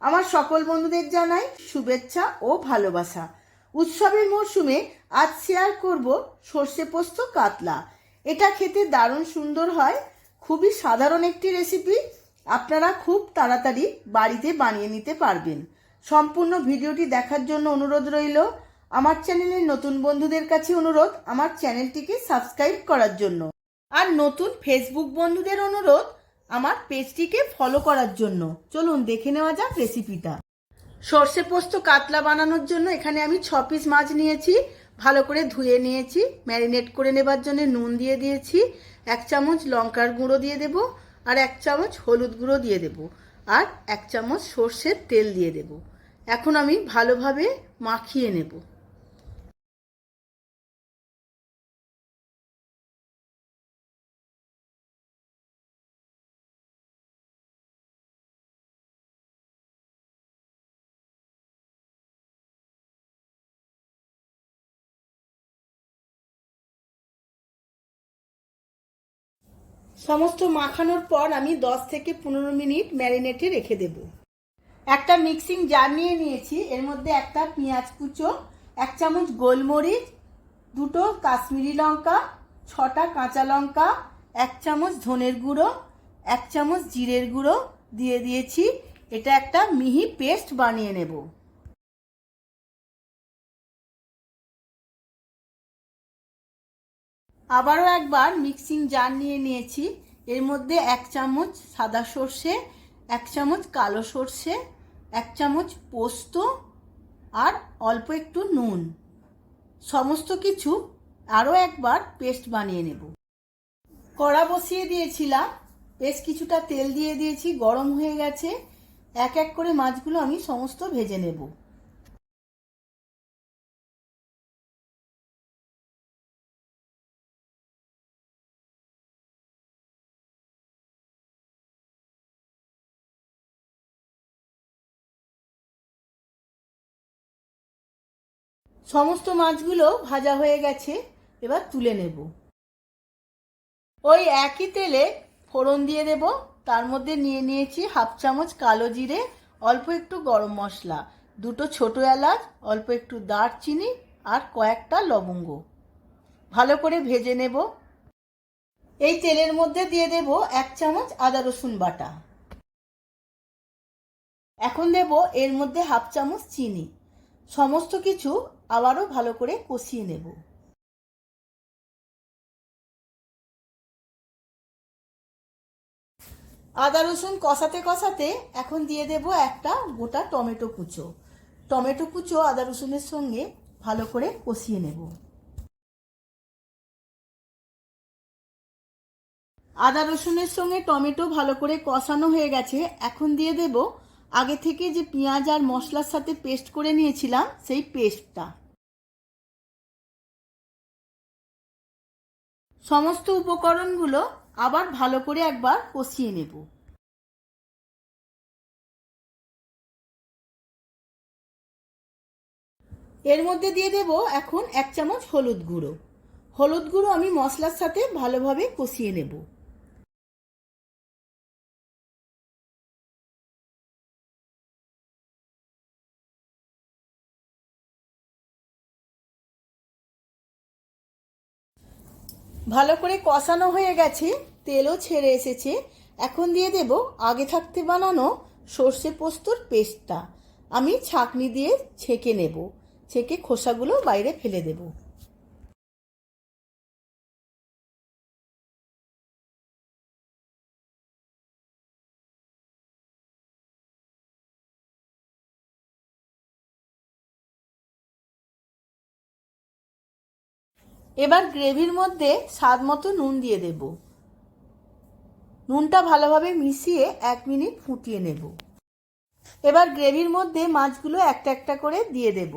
আমার সকল বন্ধুদের জানাই শুভেচ্ছা ও ভালোবাসা। উৎসবের মরশুমে আজ শেয়ার করব সর্ষে পোস্ত কাতলা। এটা খেতে দারুণ সুন্দর হয়, খুবই সাধারণ একটি রেসিপি। আপনারা খুব তাড়াতাড়ি বাড়িতে বানিয়ে নিতে পারবেন। সম্পূর্ণ ভিডিওটি দেখার জন্য অনুরোধ রইল। আমার চ্যানেলের নতুন বন্ধুদের কাছে অনুরোধ আমার চ্যানেলটিকে সাবস্ক্রাইব করার জন্য, আর নতুন ফেসবুক বন্ধুদের অনুরোধ আমার পেজটিকে ফলো করার জন্য। চলুন দেখে নেওয়া যাক রেসিপিটা। সর্ষে পোস্ত কাতলা বানানোর জন্য এখানে আমি 6 পিস মাছ নিয়েছি। ভালো করে ধুয়ে নিয়েছি। ম্যারিনেট করে নেবার জন্য নুন দিয়ে দিয়েছি, 1 চামচ লঙ্কার গুঁড়ো দিয়ে দেব, আর 1 চামচ হলুদ গুঁড়ো দিয়ে দেব, আর 1 চামচ সর্ষের তেল দিয়ে দেব। এখন আমি ভালোভাবে মাখিয়ে নেব। সমস্ত মাখানোর পর আমি 10 থেকে 15 মিনিট ম্যারিনেটে রেখে দেব। একটা মিক্সিং জার নিয়ে নিয়েছি। এর মধ্যে একটা পেঁয়াজ কুচো, 1 চামচ গোলমরিচ, 2টো কাশ্মীরি লঙ্কা, 6টা কাঁচা লঙ্কা, 1 চামচ ধনের গুঁড়ো, 1 চামচ জিরের গুঁড়ো দিয়ে দিয়েছি। এটা একটা মিহি পেস্ট বানিয়ে নেব। আবারও একবার মিক্সিং জার নিয়ে নিয়েছি। এর মধ্যে 1 চামচ সাদা সর্ষে, 1 চামচ কালো সর্ষে, 1 চামচ পোস্ত, আর অল্প একটু নুন, সমস্ত কিছু আরও একবার পেস্ট বানিয়ে নেব। কড়া বসিয়ে দিয়েছিলাম, বেশ কিছুটা তেল দিয়ে দিয়েছি, গরম হয়ে গেছে। এক এক করে মাছগুলো আমি সমস্ত ভেজে নেব। সমস্ত মাছগুলো ভাজা হয়ে গেছে, এবার তুলে নেব। ওই একই তেলে ফোড়ন দিয়ে দেব। তার মধ্যে নিয়ে নিয়েছি 1/2 চামচ কালো জিরে, অল্প একটু গরম মশলা, 2টো ছোট এলাচ, অল্প একটু দারচিনি, আর কয়েকটা লবঙ্গ। ভালো করে ভেজে নেব। এই তেলের মধ্যে দিয়ে দেব 1 চামচ আদা রসুন বাটা। এখন দেব এর মধ্যে 1/2 চামচ চিনি। সমস্ত কিছু আবারও ভালো করে কষিয়ে নেব। আদা রসুন কষাতে কষাতে এখন দিয়ে দেব একটা গোটা টমেটো কুচো। টমেটো কুচো আদা রসুনের সঙ্গে ভালো করে কষিয়ে নেব। আদা রসুনের সঙ্গে টমেটো ভালো করে কষানো হয়ে গেছে। এখন দিয়ে দেব আগে থেকে যে পেঁয়াজ আর মশলার সাথে পেস্ট করে নিয়েছিলাম সেই পেস্টটা। সমস্ত উপকরণগুলো আবার ভালো করে একবার কষিয়ে নেব। এর মধ্যে দিয়ে দেব এখন 1 চামচ হলুদ গুঁড়ো। হলুদ গুঁড়ো আমি মশলার সাথে ভালোভাবে কষিয়ে নেব। ভালো করে কষানো হয়ে গেছে, তেলও ছেড়ে এসেছে। এখন দিয়ে দেব আগে থাকতে বানানো সর্ষে পোস্তর পেস্টটা। আমি ছাঁকনি দিয়ে ছেঁকে নেব, ছেঁকে খোসাগুলো বাইরে ফেলে দেব। এবার গ্রেভির মধ্যে স্বাদ মতো নুন দিয়ে দেব। নুনটা ভালোভাবে মিশিয়ে 1 মিনিট ফুটিয়ে নেব। এবার গ্রেভির মধ্যে মাছগুলো একটা একটা করে দিয়ে দেব।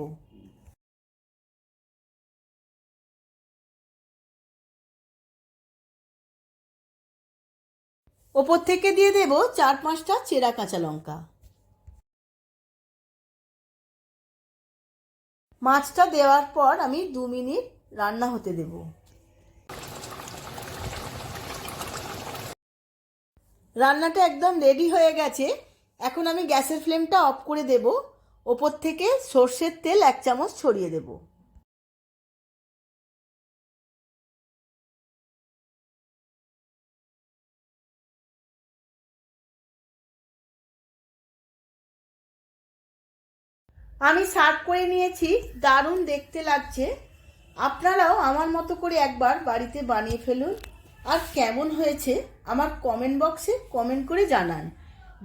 ওপর থেকে দিয়ে দেব 4-5টা চেরা কাঁচা লঙ্কা। মাছটা দেওয়ার পর আমি 2 মিনিট রান্না হতে দেব। রান্নাটা একদম রেডি হয়ে গেছে। এখন আমি গ্যাসের ফ্লেমটা অফ করে দেব। ওপর থেকে সর্ষের তেল 1 চামচ ছড়িয়ে দেব। আমি সার্ভ করে নিয়েছি, দারুণ দেখতে লাগছে। আপনারাও আমার মতো করে একবার বাড়িতে বানিয়ে ফেলুন, আর কেমন হয়েছে আমার কমেন্ট বক্সে কমেন্ট করে জানান।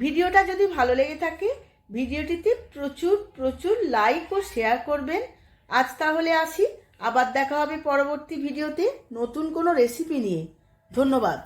ভিডিওটা যদি ভালো লেগে থাকে ভিডিওটিতে প্রচুর প্রচুর লাইক ও শেয়ার করবেন। আজ তাহলে আসি, আবার দেখা হবে পরবর্তী ভিডিওতে নতুন কোনো রেসিপি নিয়ে। ধন্যবাদ।